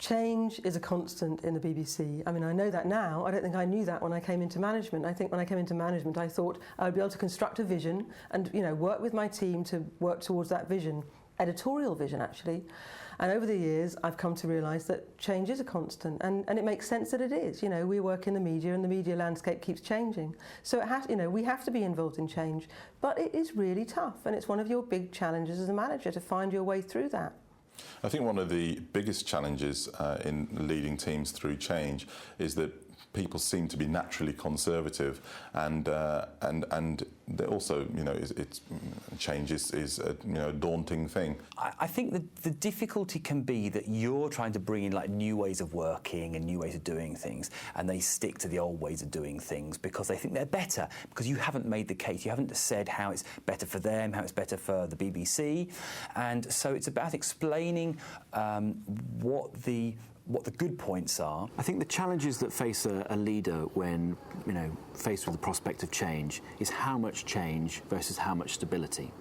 Change is a constant in the BBC. I mean, I know that now. I don't think I knew that when I came into management. I think when I came into management, I thought I would be able to construct a vision and, work with my team to work towards that vision, editorial vision, actually. And over the years, I've come to realise that change is a constant, and it makes sense that it is. We work in the media, and the media landscape keeps changing. So we have to be involved in change, but it is really tough, and it's one of your big challenges as a manager to find your way through that. I think one of the biggest challenges in leading teams through change is that people seem to be naturally conservative, and also, change is a daunting thing. I think the difficulty can be that you're trying to bring in like new ways of working and new ways of doing things, and they stick to the old ways of doing things because they think they're better, because you haven't made the case, you haven't said how it's better for them, how it's better for the BBC, and so it's about explaining what the good points are. I think the challenges that face a leader when, faced with the prospect of change is how much change versus how much stability.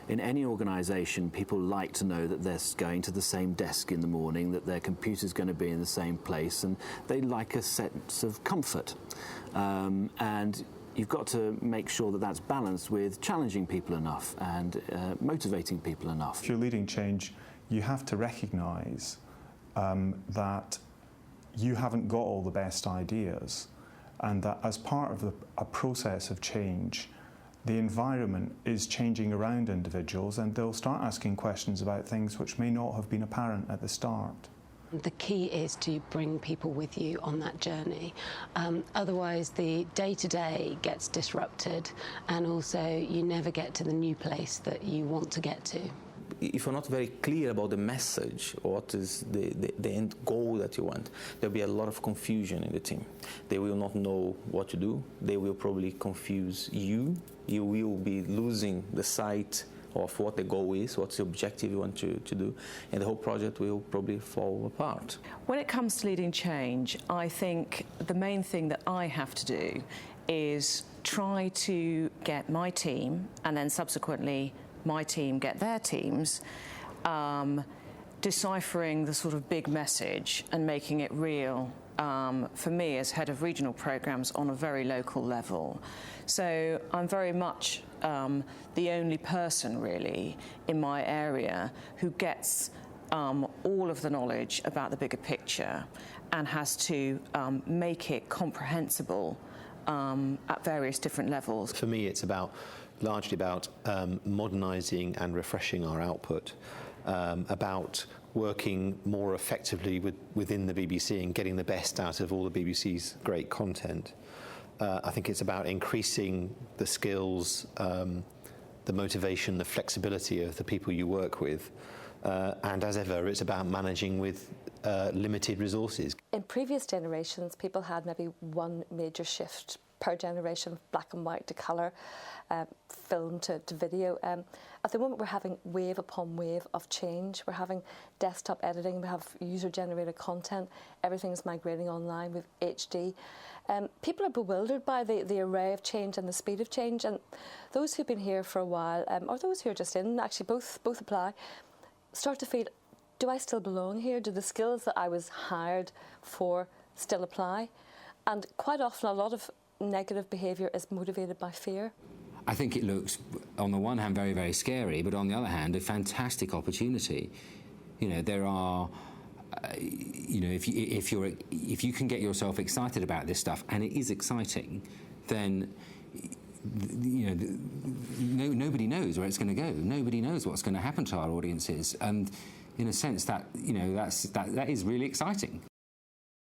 In any organisation, people like to know that they're going to the same desk in the morning, that their computer's going to be in the same place, and they like a sense of comfort. And you've got to make sure that that's balanced with challenging people enough and motivating people enough. If you're leading change, you have to recognise that you haven't got all the best ideas, and that as part of a process of change, the environment is changing around individuals, and they'll start asking questions about things which may not have been apparent at the start. The key is to bring people with you on that journey. Otherwise, the day-to-day gets disrupted, and also you never get to the new place that you want to get to. If you're not very clear about the message, or what is the end goal that you want, there'll be a lot of confusion in the team. They will not know what to do. They will probably confuse you. You will be losing the sight of what the goal is, what's the objective you want to do, and the whole project will probably fall apart. When it comes to leading change, I think the main thing that I have to do is try to get my team, and then subsequently my team get their teams, deciphering the sort of big message and making it real for me as head of regional programmes on a very local level. So I'm very much the only person really in my area who gets all of the knowledge about the bigger picture and has to make it comprehensible at various different levels. For me, it's largely about modernising and refreshing our output, about working more effectively within the BBC and getting the best out of all the BBC's great content. I think it's about increasing the skills, the motivation, the flexibility of the people you work with. And as ever, it's about managing with limited resources. In previous generations, people had maybe one major shift per generation, black and white to colour, film to video. At the moment, we're having wave upon wave of change. We're having desktop editing, we have user-generated content, everything's migrating online with HD. People are bewildered by the array of change and the speed of change, and those who've been here for a while, or those who are just in, actually both apply, start to feel, do I still belong here? Do the skills that I was hired for still apply? And quite often a lot of negative behaviour is motivated by fear. I think it looks, on the one hand, very, very scary, but on the other hand, a fantastic opportunity. There are, if you can get yourself excited about this stuff, and it is exciting, then nobody knows where it's going to go. Nobody knows what's going to happen to our audiences, and in a sense that that is really exciting.